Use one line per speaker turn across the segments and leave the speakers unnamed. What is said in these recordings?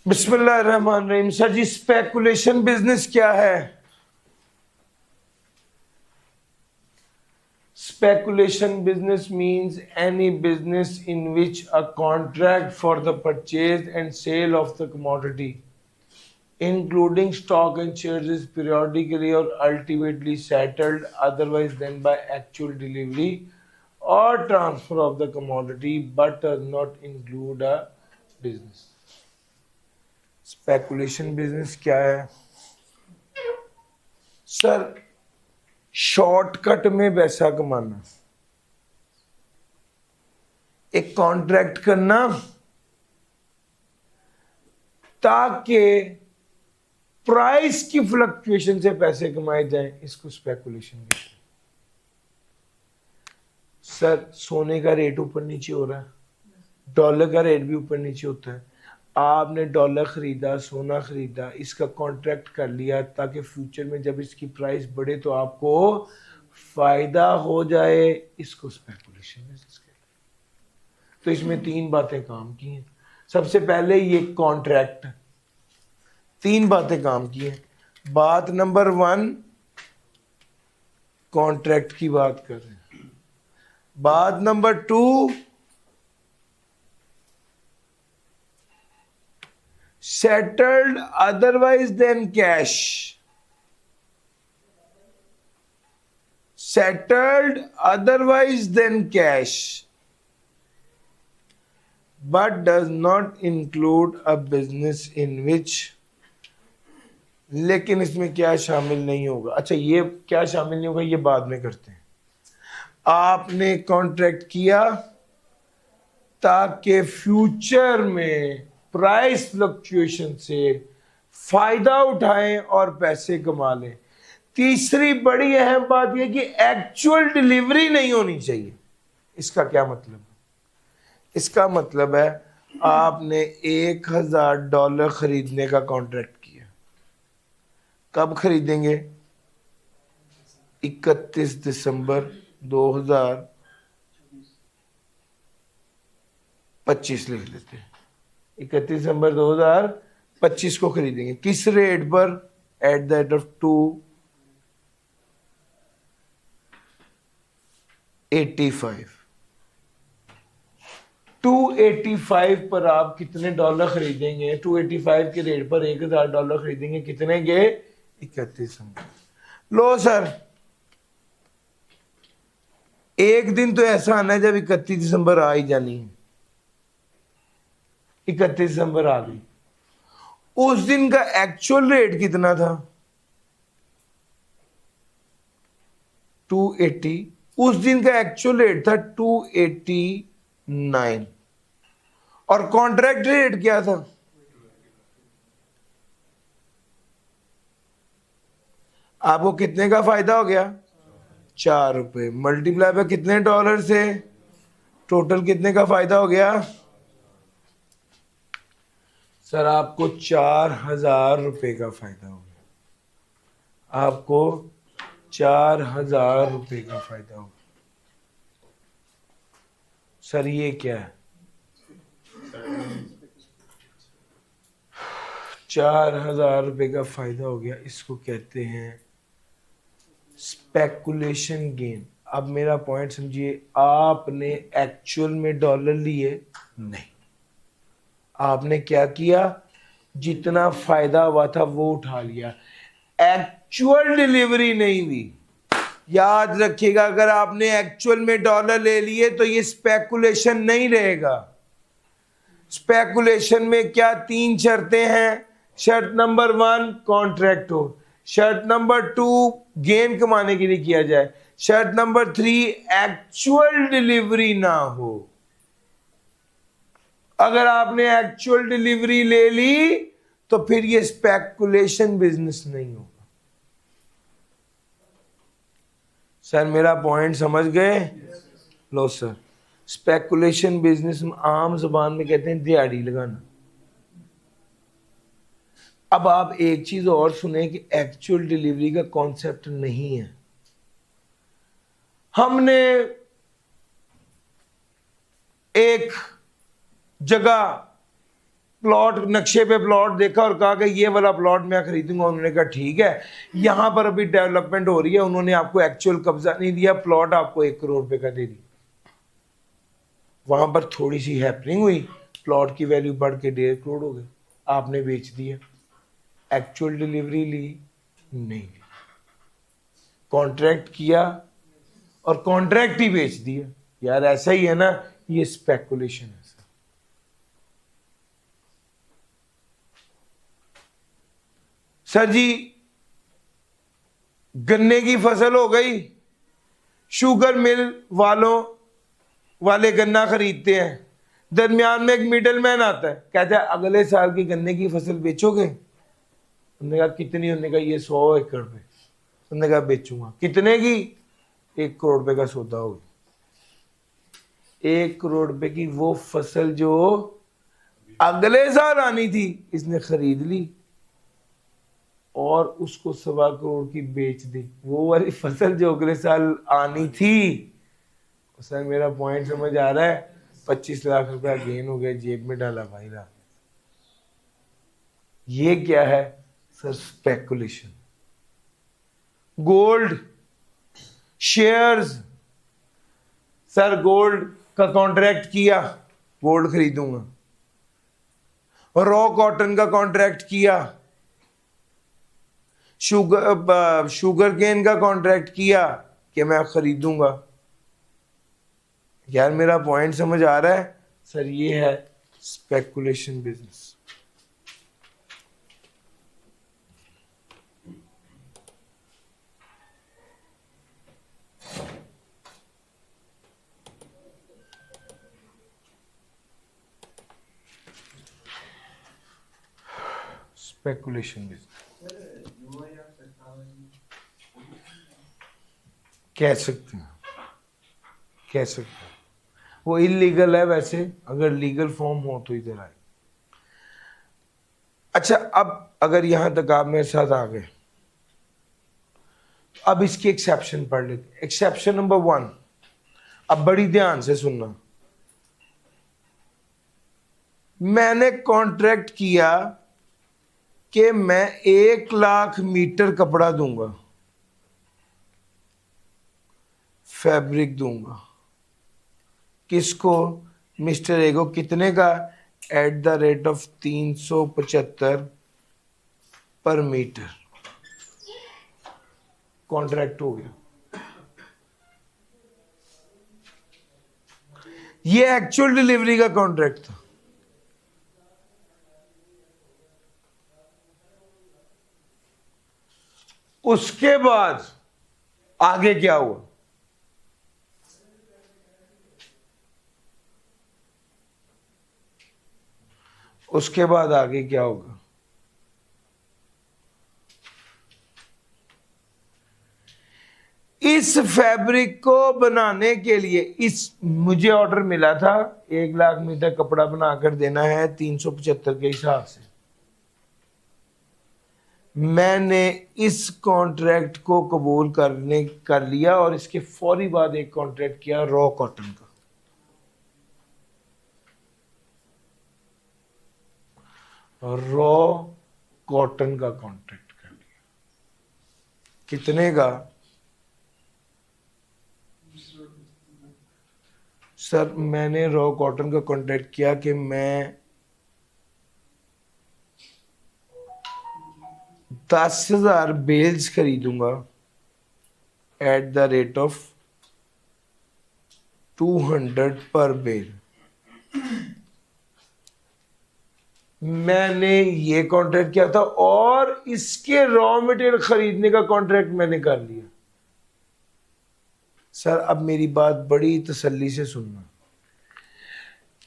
बिस्मिल्लाहिर्रहमानिर्रहीम। सर जी, speculation business क्या है? Speculation business means any business in which a contract for the purchase and sale of the commodity, including stock and shares, is periodically or ultimately settled otherwise than by actual delivery or transfer of the commodity, but does not include a business. Speculation business क्या है? Sir, shortcut में पैसा कमाना, एक contract करना ताकि price की fluctuation से पैसे कमाए जाएं, इसको स्पेकुलेशन कहते हैं। सर, सोने का रेट ऊपर नीचे हो रहा है, डॉलर का रेट भी ऊपर नीचे होता है। आपने डॉलर खरीदा, सोना खरीदा, इसका कॉन्ट्रैक्ट कर लिया ताकि फ्यूचर में जब इसकी प्राइस बढ़े तो आपको फायदा हो जाए, इसको स्पेकुलेशन बिजनेस कहते हैं। तो इसमें तीन बातें काम की हैं। सबसे पहले ये कॉन्ट्रैक्ट, तीन बातें काम की हैं। बात नंबर 1, कॉन्ट्रैक्ट की बात कर रहे हैं। बात number 2, settled otherwise then cash. Settled otherwise then cash but does not include a business in which, लेकिन इसमें क्या शामिल नहीं होगा। अच्छा, ये क्या शामिल नहीं होगा ये बाद में करते हैं। आपने कॉन्ट्रैक्ट किया ताकि फ्यूचर में प्राइस फ्लक्चुएशन से फायदा उठाएं और पैसे कमा लें। तीसरी बड़ी अहम बात यह कि एक्चुअल डिलीवरी नहीं होनी चाहिए। इसका क्या मतलब है? इसका मतलब है आपने $1000 खरीदने का कॉन्ट्रैक्ट किया। कब खरीदेंगे? 31 दिसंबर 2025 लिख लेते हैं। 31 दिसंबर 2025 को खरीदेंगे। किस रेट पर? Eight the rate of 285। 285 पर आप कितने डॉलर खरीदेंगे? 285 के रेट पर $1000 खरीदेंगे। कितने के? 31 दिसंबर। लो सर, एक दिन तो ऐसा आना है जब 31 दिसंबर आ ही जानी है। 31 दिसंबर आ गई। उस दिन का एक्चुअल रेट कितना था? 280। उस दिन का एक्चुअल रेट था 289 और कॉन्ट्रैक्ट रेट क्या था? आपको कितने का फायदा हो गया? ₹4। मल्टीप्लाई पे कितने डॉलर से? टोटल कितने का फायदा हो गया? सर, आपको ₹4000 का फायदा हो गया। आपको ₹4000 का फायदा हो गया। सर, ये क्या है? ₹4000 का फायदा हो गया। इसको कहते हैं स्पेकुलेशन गेन। अब मेरा पॉइंट समझिए, आपने एक्चुअल में डॉलर लिए नहीं, आपने क्या किया? जितना फायदा हुआ था वो उठा लिया। एक्चुअल डिलीवरी नहीं हुई। याद रखिएगा, अगर आपने एक्चुअल में डॉलर ले लिए तो ये स्पेकुलेशन नहीं रहेगा। स्पेकुलेशन में क्या 3 शर्तें हैं? शर्त नंबर 1, कॉन्ट्रैक्ट हो। शर्त नंबर 2, गेन कमाने के लिए किया जाए। शर्त नंबर 3, एक्चुअल डिलीवरी ना हो। अगर आपने एक्चुअल डिलीवरी ले ली तो फिर ये स्पेकुलेशन बिजनेस नहीं होगा। सर, मेरा पॉइंट समझ गए? लो सर, स्पेकुलेशन बिजनेस में आम जुबान में कहते हैं दिहाड़ी लगाना। अब आप एक चीज और सुने कि एक्चुअल डिलीवरी का कॉन्सेप्ट नहीं है। हमने एक जगह प्लॉट नक्शे पे प्लॉट देखा और कहा कि ये वाला प्लॉट मैं खरीदूंगा, उन्होंने कहा ठीक है, यहाँ पर अभी डेवलपमेंट हो रही है, उन्होंने आपको एक्चुअल कब्जा नहीं दिया, प्लॉट आपको 1 करोड़ रुपए का दे दिया। वहां पर थोड़ी सी हैपनिंग हुई, प्लॉट की वैल्यू बढ़ के 1.5 करोड़ हो गई, आपने बेच दिया। एक्चुअल डिलीवरी ली नहीं ली, कॉन्ट्रैक्ट किया और कॉन्ट्रैक्ट ही बेच दिया। यार ऐसा ही है ना, ये स्पेकुलेशन है सर। सर जी गन्ने की फसल हो गई, शुगर मिल वाले गन्ना खरीदते हैं, दरमियान में एक मिडलमैन आता है, कहता है अगले साल की गन्ने की फसल बेचोगे? उन्होंने कहा कितनी? उन्होंने कहा ये 100 एकड़ पे। उन्होंने कहा बेचूंगा। कितने की? 1 करोड़ रुपए का सौदा होगा। 1 करोड़ रुपए की वो फसल जो अगले साल आनी थी, इसने खरीद ली और उसको 1.25 करोड़ की बेच दी। वो वाली फसल जो अगले साल आनी थी। सर मेरा पॉइंट समझ आ रहा है? 25 लाख रुपया गेन हो गया, जेब में डाला भाई रात। ये क्या है sir? Speculation. Gold shares, sir gold का कॉन्ट्रैक्ट किया, गोल्ड खरीदूंगा। रॉ कॉटन का कॉन्ट्रैक्ट किया, शुगर केन का कॉन्ट्रैक्ट किया कि मैं खरीदूंगा। यार मेरा पॉइंट समझ आ रहा है? सर ये है स्पेकुलेशन बिजनेस। स्पेकुलेशन बिजनेस कह सकते हैं, कह सकते हैं। वो इलीगल है वैसे, अगर लीगल फॉर्म हो तो इधर आए। अच्छा, अब अगर यहां तक आप मेरे साथ आ गए, अब इसकी एक्सेप्शन पढ़ लेते। एक्सेप्शन नंबर 1, अब बड़ी ध्यान से सुनना। मैंने कॉन्ट्रैक्ट किया कि मैं 1 लाख मीटर कपड़ा दूंगा, फैब्रिक दूंगा। किसको? मिस्टर ए को। कितने का? एट द रेट ऑफ 375 पर मीटर। कॉन्ट्रैक्ट हो गया। ये एक्चुअल डिलीवरी का कॉन्ट्रैक्ट था। उसके बाद आगे क्या हुआ? उसके बाद आगे क्या होगा? इस फैब्रिक को बनाने के लिए मुझे ऑर्डर मिला था 1 लाख मीटर कपड़ा बनाकर देना है 375 के हिसाब से। मैंने इस कॉन्ट्रैक्ट को कबूल कर लिया और इसके फौरी बाद एक कॉन्ट्रैक्ट किया रॉ कॉटन का। रॉ कॉटन का कॉन्ट्रैक्ट कर लिया। कितने का? सर मैंने रॉ कॉटन का कॉन्ट्रैक्ट किया कि मैं 10,000 बेल्स खरीदूंगा एट द रेट ऑफ 200 पर बेल। मैंने ये कॉन्ट्रैक्ट किया था और इसके रॉ मटेरियल खरीदने का कॉन्ट्रैक्ट मैंने कर लिया। सर अब मेरी बात बड़ी तसल्ली से सुनना।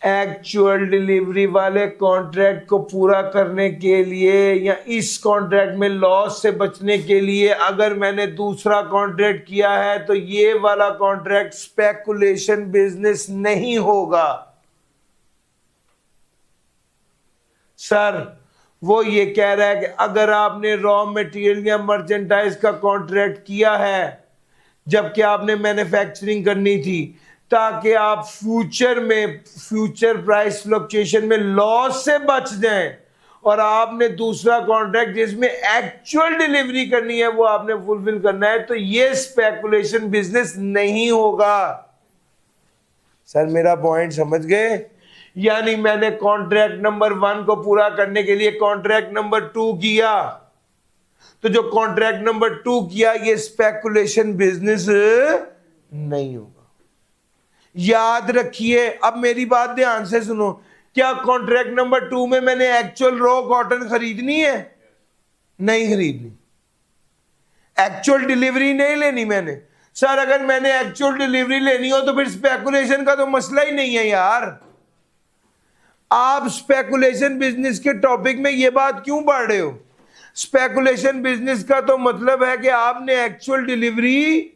एक्चुअल डिलीवरी वाले कॉन्ट्रैक्ट को पूरा करने के लिए या इस कॉन्ट्रैक्ट में लॉस से बचने के लिए अगर मैंने दूसरा कॉन्ट्रैक्ट किया है तो ये वाला कॉन्ट्रैक्ट स्पेकुलेशन बिजनेस नहीं होगा। सर वो ये कह रहा है कि अगर आपने रॉ मटेरियल या मर्चेंडाइज का कॉन्ट्रैक्ट किया है जबकि आपने मैन्युफैक्चरिंग करनी थी, ताकि आप फ्यूचर प्राइस फ्लक्चुएशन में लॉस से बच जाएं। और आपने दूसरा कॉन्ट्रैक्ट जिसमें एक्चुअल डिलीवरी करनी है वो आपने फुलफिल करना है, तो ये स्पेकुलेशन बिजनेस नहीं होगा। सर मेरा पॉइंट समझ गए? यानी मैंने कॉन्ट्रैक्ट नंबर 1 को पूरा करने के लिए कॉन्ट्रैक्ट नंबर 2 किया, तो जो कॉन्ट्रैक्ट नंबर 2 किया ये स्पेकुलेशन बिजनेस नहीं होगा। याद रखिए, अब मेरी बात ध्यान से सुनो, क्या कॉन्ट्रैक्ट नंबर 2 में मैंने एक्चुअल रॉ कॉटन खरीदनी है? नहीं खरीदनी, एक्चुअल डिलीवरी नहीं लेनी मैंने। सर अगर मैंने एक्चुअल डिलीवरी लेनी हो तो फिर स्पेकुलेशन का तो मसला ही नहीं है यार। आप स्पेकुलेशन बिजनेस के टॉपिक में ये बात क्यों पढ़ रहे हो? स्पेकुलेशन बिजनेस का तो मतलब है कि आपने एक्चुअल डिलीवरी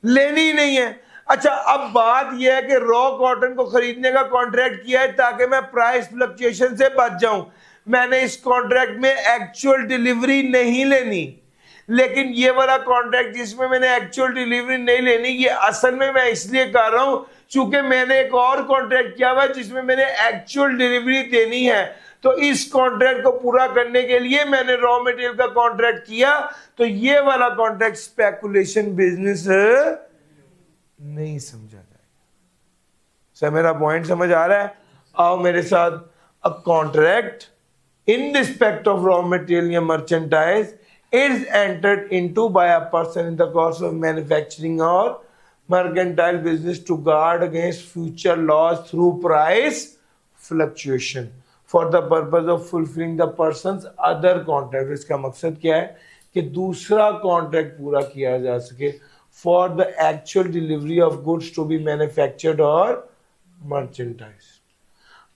लेनी नहीं है। अच्छा, अब बात यह है कि रॉ कॉटन को खरीदने का कॉन्ट्रैक्ट किया है ताकि मैं प्राइस फ्लक्चुएशन से बच जाऊं। मैंने इस कॉन्ट्रैक्ट में एक्चुअल डिलीवरी नहीं लेनी, लेकिन ये वाला कॉन्ट्रैक्ट जिसमें मैंने एक्चुअल डिलीवरी नहीं लेनी, ये असल में मैं इसलिए कर रहा हूं चूंकि मैंने एक और कॉन्ट्रैक्ट किया हुआ है जिसमें मैंने एक्चुअल डिलीवरी देनी है। तो इस कॉन्ट्रैक्ट को पूरा करने के लिए मैंने रॉ मटेरियल का कॉन्ट्रैक्ट किया, तो ये वाला कॉन्ट्रैक्ट स्पेकुलेशन बिजनेस नहीं समझा जाएगा। सर मेरा पॉइंट समझ आ रहा है? आओ मेरे साथ। A contract in respect of raw material या merchandise is entered into by a person in the course of manufacturing or mercantile business to guard against future loss through price fluctuation for the purpose of fulfilling the person's other contract। इसका मकसद क्या है कि दूसरा contract पूरा किया जा सके for the actual delivery of goods to be manufactured or merchandised।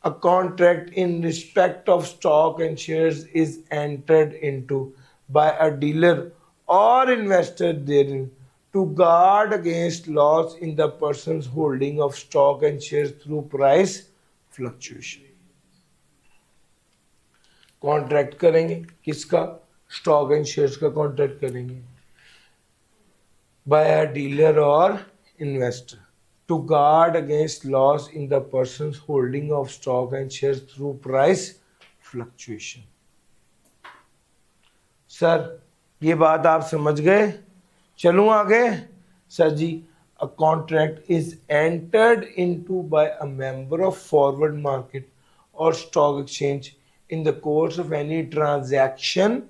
A contract in respect of stock and shares is entered into by a dealer or investor therein to guard against loss in the person's holding of stock and shares through price fluctuation। Contract करेंगे किसका? Stock and shares का contract करेंगे by a dealer or investor to guard against loss in the person's holding of stock and shares through price fluctuation। Sir ये बात आप समझ गए? चलूं आगे? Sir ji, a contract is entered into by a member of forward market or stock exchange in the course of any transaction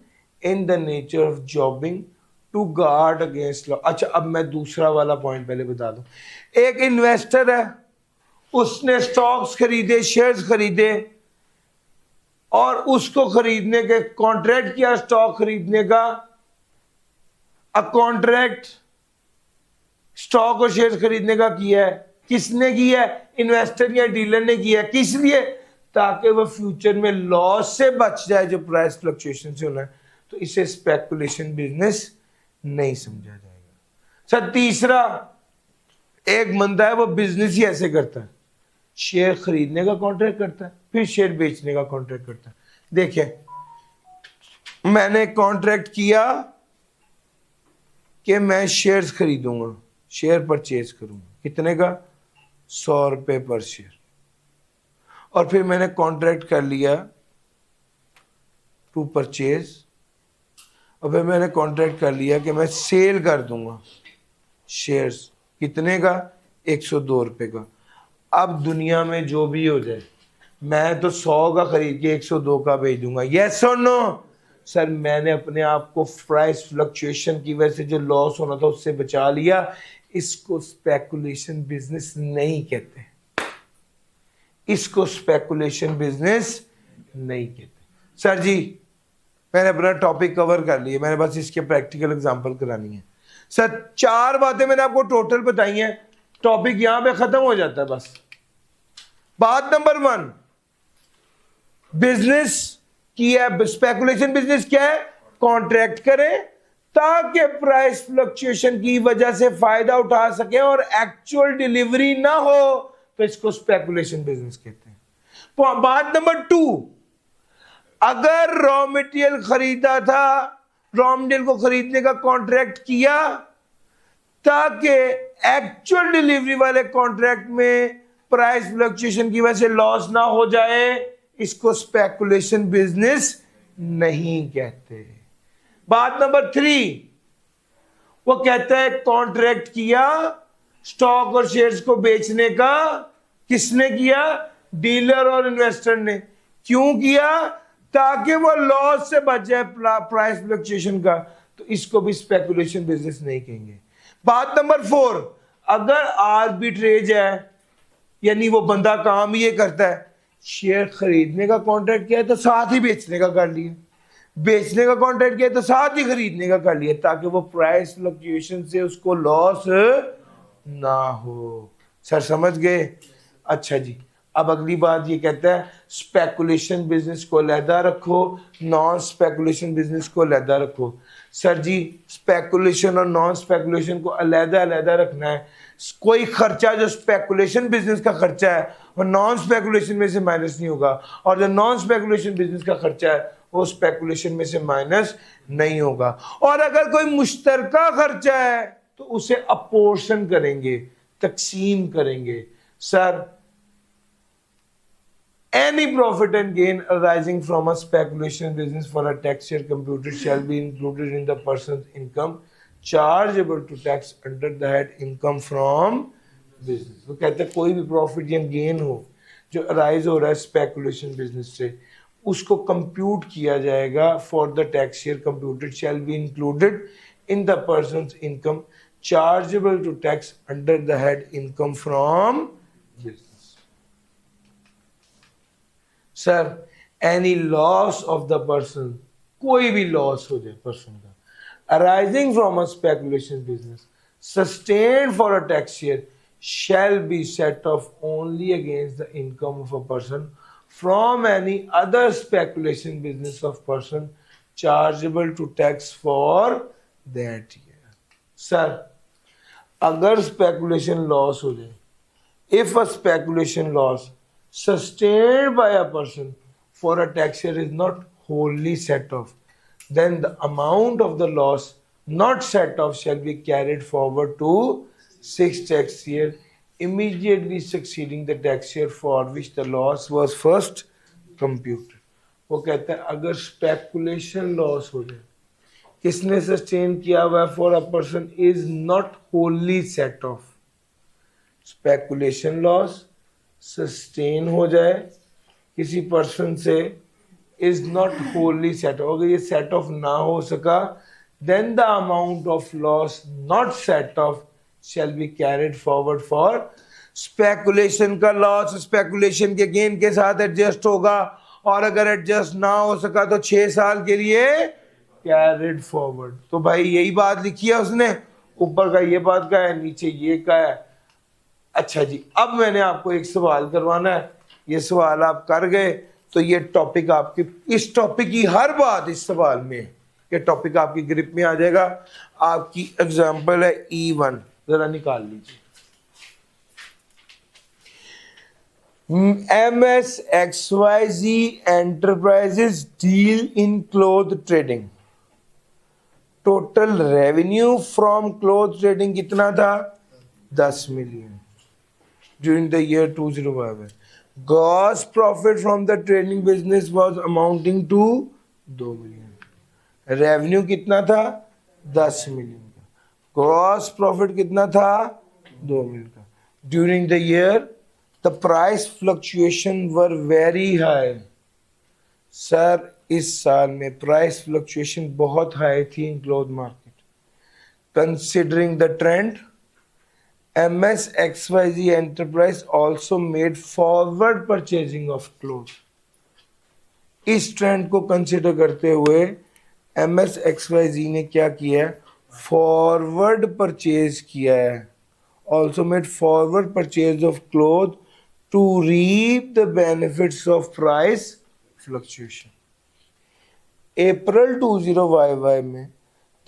in the nature of jobbing to guard against loss। अच्छा, अब मैं दूसरा वाला पॉइंट पहले बता दूं। एक investor है, उसने स्टॉक्स खरीदे, शेयर्स खरीदे और उसको खरीदने के कॉन्ट्रैक्ट किया स्टॉक खरीदने का। अ कॉन्ट्रैक्ट स्टॉक और शेयर खरीदने का किया है। किसने किया है? इन्वेस्टर या डीलर ने किया है। किस लिए? ताकि वह फ्यूचर में लॉस से बच जाए जो प्राइस फ्लक्चुएशन से होना है। तो इसे स्पेकुलेशन बिजनेस नहीं समझा जाएगा। सर तीसरा, एक बंदा है वो बिजनेस ही ऐसे करता है, शेयर खरीदने का कॉन्ट्रैक्ट करता है फिर शेयर बेचने का कॉन्ट्रैक्ट करता है। देखिए, मैंने कॉन्ट्रैक्ट किया कि मैं शेयर्स खरीदूंगा, शेयर परचेज करूंगा, कितने का? 100 रुपये पर शेयर। और फिर मैंने कॉन्ट्रैक्ट कर लिया टू परचेज, और फिर मैंने कॉन्ट्रैक्ट कर लिया कि मैं सेल कर दूंगा शेयर्स, कितने का? 102 रुपये का। अब दुनिया में जो भी हो जाए, मैं तो 100 का खरीद के 102 का बेच दूंगा। यस और नो? सर मैंने अपने आप को प्राइस फ्लक्चुएशन की वजह से जो लॉस होना था उससे बचा लिया। इसको स्पेकुलेशन बिजनेस नहीं कहते, इसको स्पेकुलेशन बिजनेस नहीं कहते। सर जी मैंने अपना टॉपिक कवर कर लिया, मैंने बस इसके प्रैक्टिकल एग्जांपल करानी है। सर 4 बातें मैंने आपको टोटल बताई हैं, टॉपिक यहां पे खत्म हो जाता है बस। बात नंबर 1, बिजनेस की है, स्पेकुलेशन बिजनेस क्या है? कॉन्ट्रैक्ट करें ताकि प्राइस फ्लक्चुएशन की वजह से फायदा उठा सके और एक्चुअल डिलीवरी ना हो, तो इसको स्पेकुलेशन बिजनेस कहते हैं। बात नंबर 2, अगर रॉ मटेरियल खरीदा था, रॉ मटेरियल को खरीदने का कॉन्ट्रैक्ट किया, ताकि एक्चुअल डिलीवरी वाले कॉन्ट्रैक्ट में प्राइस फ्लक्चुएशन की वजह से लॉस ना हो जाए, इसको स्पेकुलेशन बिजनेस नहीं कहते। बात नंबर 3, वो कहता है कॉन्ट्रैक्ट किया स्टॉक और शेयर्स को बेचने का, किसने किया? डीलर और इन्वेस्टर ने। क्यों किया? ताकि वो लॉस से बच जाए प्राइस फ्लक्चुएशन का, तो इसको भी स्पेकुलेशन बिजनेस नहीं कहेंगे। बात नंबर 4, अगर आर्बिट्रेज है, यानी वो बंदा काम ये करता है, शेयर खरीदने का कॉन्ट्रैक्ट किया है तो साथ ही बेचने का कर लिया, बेचने का कॉन्ट्रैक्ट किया तो साथ ही खरीदने का कर लिया, ताकि वो प्राइस फ्लक्चुएशन से उसको लॉस ना हो। सर समझ गए? अच्छा जी, अब अगली बात ये कहता है स्पेकुलेशन बिजनेस को अलहदा रखो, नॉन स्पेकुलेशन बिजनेस को अलहदा रखो। सर जी, स्पेकुलेशन और नॉन स्पेकुलेशन को अलहदा अलहदा रखना है। कोई खर्चा जो स्पेकुलेशन बिजनेस का खर्चा है वो नॉन स्पेकुलेशन में से माइनस नहीं होगा, और जो नॉन स्पेकुलेशन बिजनेस का खर्चा है वो स्पेकुलेशन में से माइनस नहीं होगा। और अगर कोई मुश्तरका खर्चा है तो उसे अपोर्शन करेंगे, तकसीम करेंगे। Sir, any profit and gain arising from a speculation business for a tax year computed shall be included in the person's income chargeable to tax under the head income from business। वो कहते हैं कोई भी profit या gain हो जो arise हो रहा है स्पेकुलेशन बिजनेस से, उसको कंप्यूट किया जाएगा for the tax year computed shall be included in the person's income chargeable to tax under the head income from business. Sir, any loss of the person, कोई भी loss हो जाए person का, arising from a speculation business sustained for a tax year shall be set off only against the income of a person from any other speculation business of person chargeable to tax for that year। Sir, अगर speculation loss हो जाए, if a speculation loss sustained by a person for a tax year is not wholly set off, then the amount of the loss not set off shall be carried forward to 6th tax year immediately succeeding the tax year for which the loss was first computed। वो कहता है अगर speculation loss हो जाए, किसने sustain किया हुआ for a person is not Holi set of, speculation loss sustain हो जाए किसी पर्सन से, is not Holi set of, अगर ये सेट ऑफ ना हो सका, then the amount of loss not set off shall be carried forward for speculation का लॉस स्पेकुलेशन के गेन के साथ एडजस्ट होगा, और अगर एडजस्ट ना हो सका तो 6 साल के लिए कैरिड फॉरवर्ड। तो भाई यही बात लिखी है उसने, ऊपर का ये बात का है, नीचे ये का है। अच्छा जी, अब मैंने आपको एक सवाल करवाना है, ये सवाल आप कर गए तो ये टॉपिक आपकी, इस टॉपिक की हर बात इस सवाल में, ये टॉपिक आपकी ग्रिप में आ जाएगा। आपकी एग्जांपल है E1, जरा निकाल लीजिए। MSXYZ enterprises deal in cloth trading. Total revenue from cloth trading कितना था? 10 million during the year 2005। Gross profit from the trading business was amounting to 2 million. Revenue कितना था? 10 मिलियन का। ग्रॉस प्रॉफिट कितना था? 2 मिलियन का। During the year the price fluctuation were very high. Sir, इस साल में प्राइस फ्लक्चुएशन बहुत हाई थी in cloth market. Considering the trend, MSXYZ enterprise also made forward purchasing of cloth. इस ट्रेंड को कंसिडर करते हुए MSXYZ ने क्या किया है? फॉरवर्ड परचेज किया है। Also made forward purchase of cloth to reap the benefits of price fluctuation. April 20YY में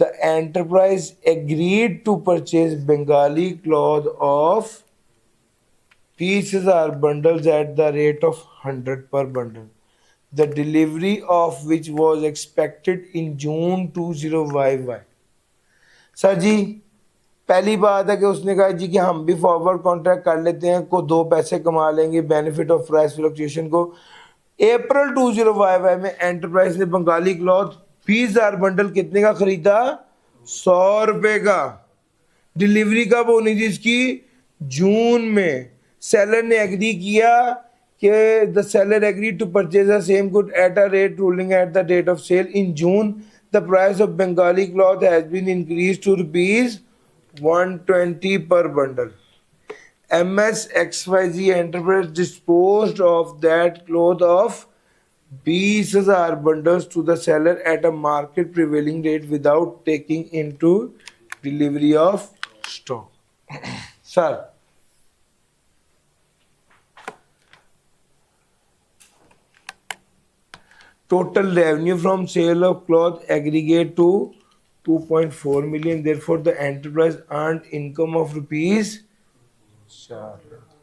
the enterprise agreed to purchase Bengali cloth of pieces or bundles at the rate of 100 per bundle, the delivery of which was expected in June 20YY। Sir ji, पहली बात है कि उसने कहा जी कि हम भी फॉरवर्ड कॉन्ट्रैक्ट कर लेते हैं, को 2 पैसे कमा लेंगे बेनिफिट ऑफ प्राइस फ्लक्चुएशन को। अप्रैल 2055 में एंटरप्राइज ने बंगाली क्लॉथ 20,000 बंडल कितने का खरीदा? 100 रुपए का। डिलीवरी कब होनी थी इसकी? जून में। सेलर ने एग्री किया कि the seller agree to purchase the same good at a rate ruling at the date of sale in June. The price of Bengali cloth has been increase to ₹120 per bundle. MSXYZ Enterprise disposed of that cloth of 20,000 bundles to the seller at a market prevailing rate without taking into delivery of stock. Sir, total revenue from sale of cloth aggregate to 2.4 million. Therefore, the enterprise earned income of rupees 4 lakh.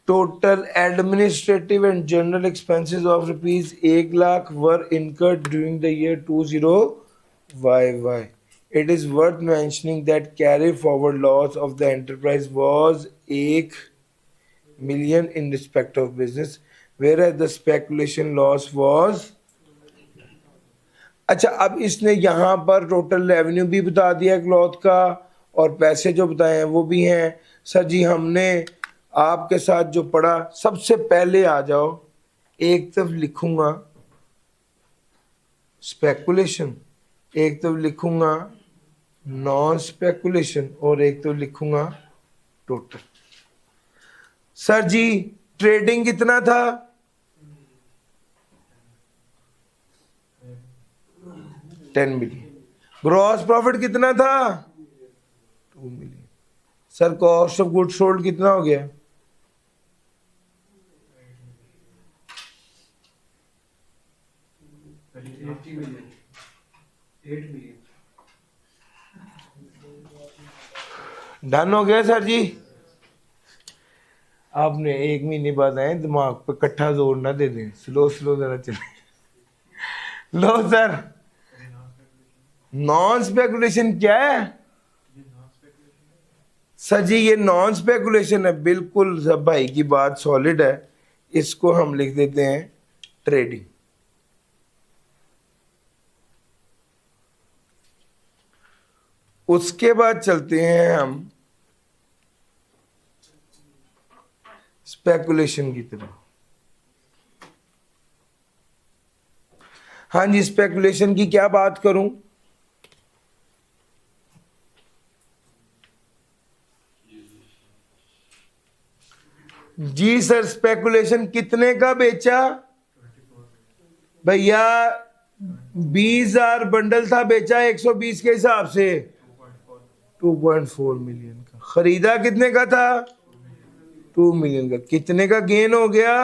Total administrative and general expenses of rupees 1 lakh were incurred during the year 20YY. It is worth mentioning that carry forward loss of the enterprise was 1 million in respect of business, whereas the speculation loss was। अच्छा, अब इसने यहाँ पर total revenue भी बता दिया cloth का और पैसे जो बताए हैं वो भी हैं। सर जी हमने आपके साथ जो पढ़ा, सबसे पहले आ जाओ, एक तरफ लिखूंगा स्पेकुलेशन, एक तरफ लिखूंगा नॉन स्पेकुलेशन और एक तरफ लिखूंगा टोटल। सर जी ट्रेडिंग कितना था? 10 मिलियन। ग्रॉस प्रॉफिट कितना था? 2 million. Sir cost of good sold कितना हो गया? 8 मिलियन। डन हो गया सर जी। आपने 1 महीने बाद आए, दिमाग पे कट्ठा जोर ना दे दें, स्लो स्लो जरा चले। लो सर, नॉन स्पेकुलेशन क्या है? सर जी ये नॉन स्पेकुलेशन है, बिल्कुल सब भाई की बात सॉलिड है। इसको हम लिख देते हैं ट्रेडिंग। उसके बाद चलते हैं हम स्पेकुलेशन की तरफ। हाँ जी, स्पेकुलेशन की क्या बात करूं? जी सर, स्पेकुलेशन कितने का बेचा भैया? 20,000 बंडल था, बेचा 120 के हिसाब से 2.4 मिलियन का। खरीदा कितने का था? 2 मिलियन का। कितने का गेन हो गया?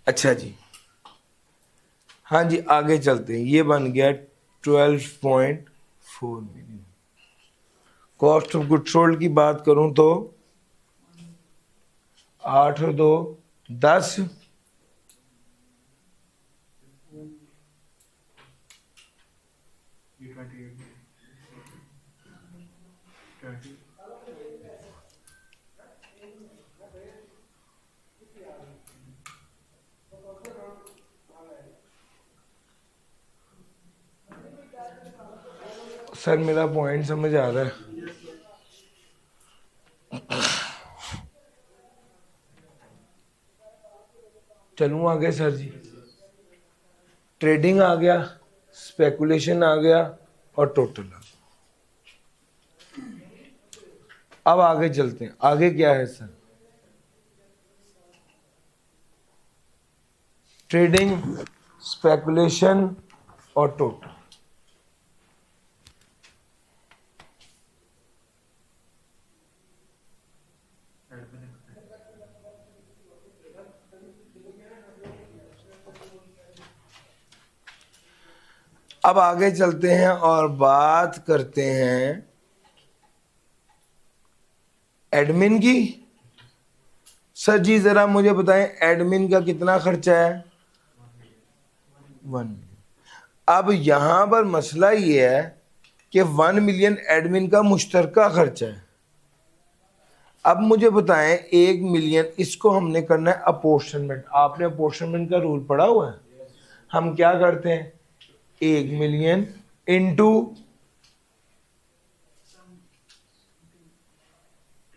अच्छा जी, हाँ जी आगे चलते हैं। ये बन गया 12.4 million. Cost of good sold की बात करूं तो 8 और 2 10, सर मेरा पॉइंट समझ आ रहा है? चलूं आगे सर जी। ट्रेडिंग आ गया, स्पेकुलेशन आ गया और टोटल आ गया। अब आगे चलते हैं। आगे क्या है सर? ट्रेडिंग, स्पेकुलेशन और टोटल। अब आगे चलते हैं और बात करते हैं एडमिन की। सर जी जरा मुझे बताएं एडमिन का कितना खर्चा है? 1 मिलियन। अब यहां पर मसला ये है कि 1 मिलियन एडमिन का मुश्तरका खर्चा है। अब मुझे बताएं 1 मिलियन, इसको हमने करना है अपोर्शनमेंट। आपने अपोर्शनमेंट का रूल पढ़ा हुआ है? हम क्या करते हैं, 1 मिलियन इंटू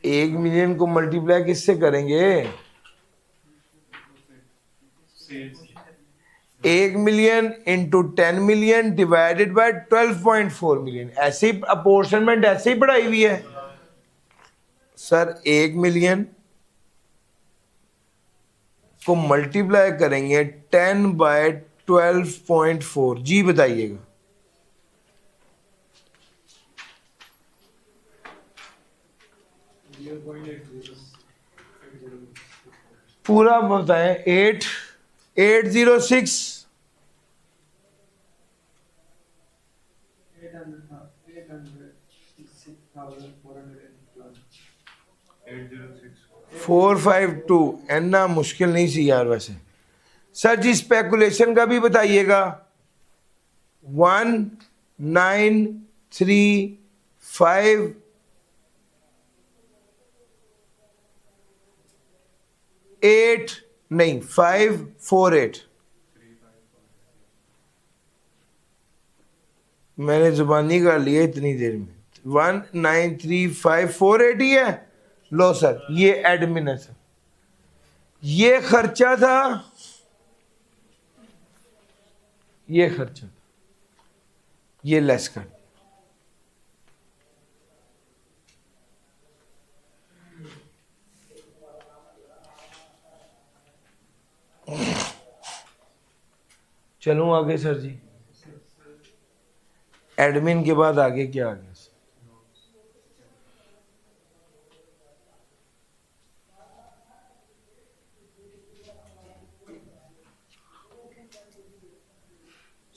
1 मिलियन को मल्टीप्लाई किससे करेंगे? 1 million into 10 million divided by 12.4 million. ऐसे ही अपोर्शनमेंट ऐसे ही पढ़ाई हुई है सर। 1 मिलियन को मल्टीप्लाई करेंगे 10 बाय 12.4। जी बताइएगा। पूरा बताएं। 806 452। इतना मुश्किल नहीं सी यार वैसे। सर जी स्पेकुलेशन का भी बताइएगा। 1935 8 नहीं 548। मैंने जुबानी कर लिया इतनी देर में। 193548 ही है। लो सर ये एडमिन है सर, ये खर्चा था, ये खर्चा था, ये लेस कर। चलूं आगे सर जी? एडमिन के बाद आगे क्या आ गया?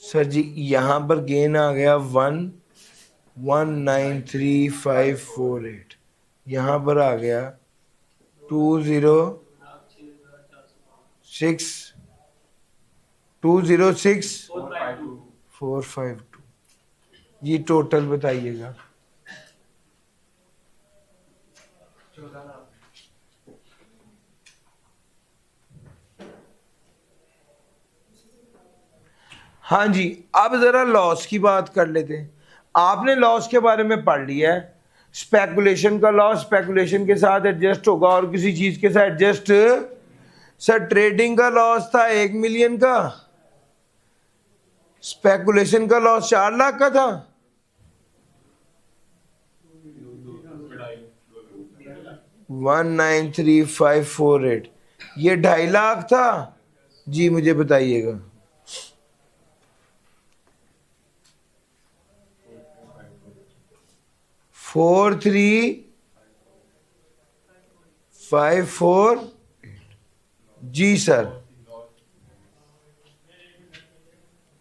सर जी यहां पर गेन आ गया 1193548। यहां पर आ गया 206,452। ये टोटल बताइएगा। हाँ जी, अब जरा लॉस की बात कर लेते हैं। आपने लॉस के बारे में पढ़ लिया है। स्पेकुलेशन का लॉस स्पेकुलेशन के साथ एडजस्ट होगा और किसी चीज के साथ एडजस्ट। सर ट्रेडिंग का लॉस था 1 मिलियन का, स्पेकुलेशन का लॉस 4 लाख का था। वन 193548 ये 2.5 लाख था। जी मुझे बताइएगा। 4354। जी सर।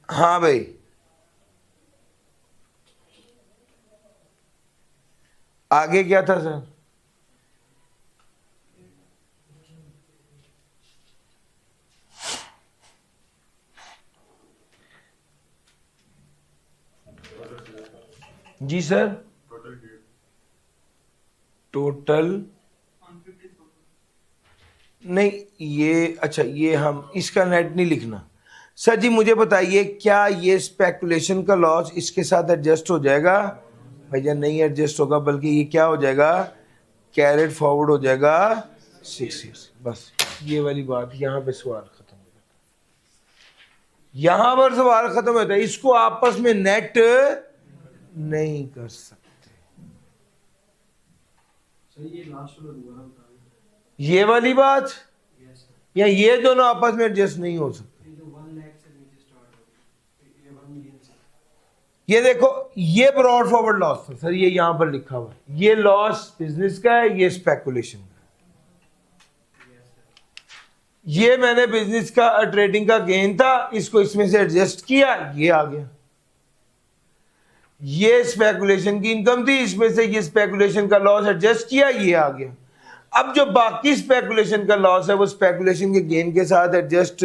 हाँ भाई आगे क्या था सर? जी सर टोटल नहीं, ये अच्छा ये हम इसका नेट नहीं लिखना। सर जी मुझे बताइए क्या ये स्पेकुलेशन का लॉस इसके साथ एडजस्ट हो जाएगा? भैया नहीं एडजस्ट होगा, बल्कि ये क्या हो जाएगा, कैरेट फॉरवर्ड हो जाएगा 6 ईयर्स। बस ये वाली बात, यहाँ पे सवाल खत्म हो जाता है, यहाँ पर सवाल खत्म होता है। इसको आपस में नेट नहीं कर सकते। ये वाली बात या ये दोनों आपस में एडजस्ट नहीं हो सकते। ये देखो ये ब्रॉड फॉरवर्ड लॉस था सर, ये यहां पर लिखा हुआ है। ये लॉस बिजनेस का है, ये स्पेकुलेशन का। ये मैंने बिजनेस का ट्रेडिंग का गेन था, इसको इसमें से एडजस्ट किया, ये आ गया। ये स्पेकुलेशन की इनकम थी, इसमें से ये स्पेकुलेशन का लॉस एडजस्ट किया, ये आ गया। अब जो बाकी स्पेकुलेशन का लॉस है वो स्पेकुलेशन के गेन के साथ एडजस्ट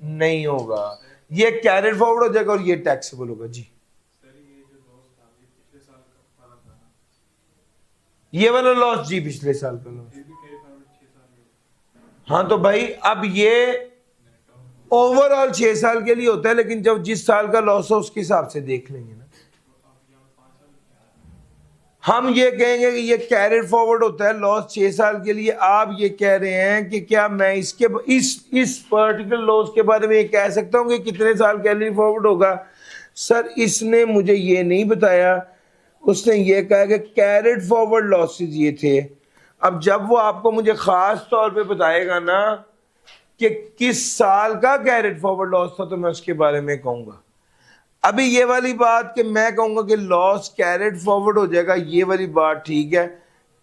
नहीं होगा। ये कैरेट फॉरवर्ड हो जाएगा और ये टैक्सेबल होगा जी। ये वाला लॉस जी पिछले साल का लॉस। हाँ तो भाई अब ये ओवरऑल 6 साल के लिए होता है, लेकिन जब जिस साल का लॉस हो उसके हिसाब से देख लेंगे ना। हम ये कहेंगे कि ये कैरेट फॉरवर्ड होता है लॉस 6 साल के लिए। आप ये कह रहे हैं कि क्या मैं इसके इस पर्टिकुलर लॉस के बारे में ये कह सकता हूँ कि कितने साल कैरेट फॉरवर्ड होगा? सर इसने मुझे ये नहीं बताया, उसने ये कहा कि कैरेट फॉरवर्ड लॉसेस ये थे। अब जब वो आपको मुझे खास तौर पे बताएगा ना कि किस साल का कैरेट फॉरवर्ड लॉस था तो मैं उसके बारे में कहूँगा। अभी ये वाली बात कि मैं कहूँगा कि लॉस कैरेट फॉरवर्ड हो जाएगा, ये वाली बात ठीक है।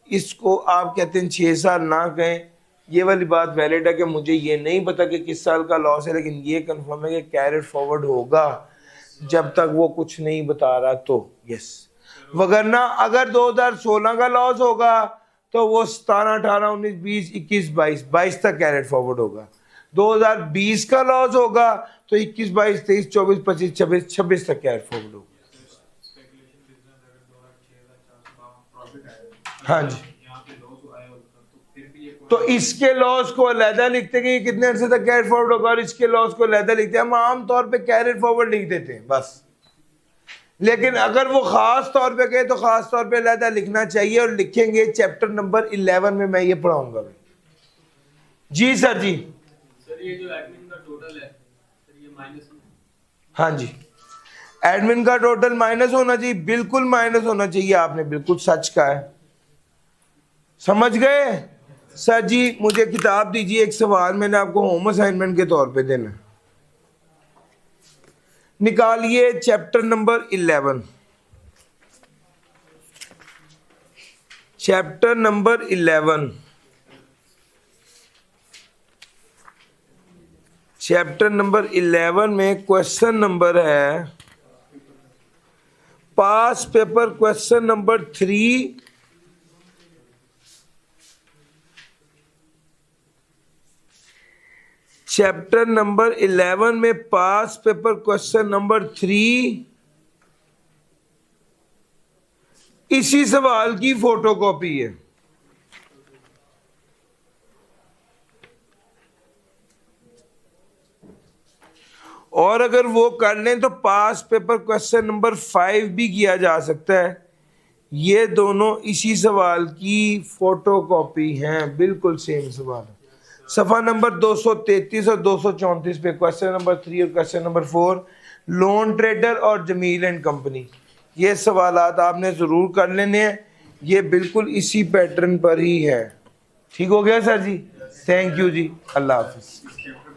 इसको आप कहते हैं 6 साल ना कहें, ये वाली बात वैलिड है कि मुझे ये नहीं पता कि किस साल का लॉस है, लेकिन ये कंफर्म है कि कैरेट फॉरवर्ड होगा जब तक वो कुछ नहीं बता रहा तो यस। वगरना अगर 2016 का लॉस होगा तो वो 17, 18, 19, 20, 21, 22 तक कैरेट फॉरवर्ड होगा। 2020 का लॉस होगा तो 21, 22, 23, 24, 25, 26 तक कैरेट फॉरवर्ड होगा। हाँ जी, तो इसके लॉस को अलहदा लिखते कि कितने अरसे तक कैरेट फॉरवर्ड होगा और इसके लॉस को अलहदा लिखते हैं। हम आमतौर पे कैरेट फॉरवर्ड लिख देते हैं बस, लेकिन अगर वो खास तौर पे कहे तो खास तौर पे अलहदा लिखना चाहिए और लिखेंगे। चैप्टर नंबर 11 में मैं ये पढ़ाऊंगा जी। सर जी,
सर ये जो एडमिन का टोटल है सर ये माइनस,
हाँ जी एडमिन का टोटल माइनस होना चाहिए, बिल्कुल माइनस होना चाहिए। आपने बिल्कुल सच कहा है, समझ गए? सर जी मुझे किताब दीजिए, एक सवाल मैंने आपको होम असाइनमेंट के तौर पे देना। निकालिए chapter number 11, chapter number 11, chapter number 11 में क्वेश्चन नंबर है past paper question number 3 chapter number 11 में पास पेपर क्वेश्चन नंबर 3 इसी सवाल की फोटोकॉपी है। और अगर वो कर लें तो पास पेपर क्वेश्चन नंबर 5 भी किया जा सकता है। ये दोनों इसी सवाल की फोटोकॉपी हैं, बिल्कुल सेम सवाल। सफ़ा नंबर 233 और 234 पे क्वेश्चन नंबर 3 और क्वेश्चन नंबर 4 लोन ट्रेडर और जमील एंड कंपनी, ये सवालात आपने ज़रूर कर लेने हैं। ये बिल्कुल इसी पैटर्न पर ही है। ठीक हो गया सर जी? थैंक यू जी, अल्लाह हाफिज़।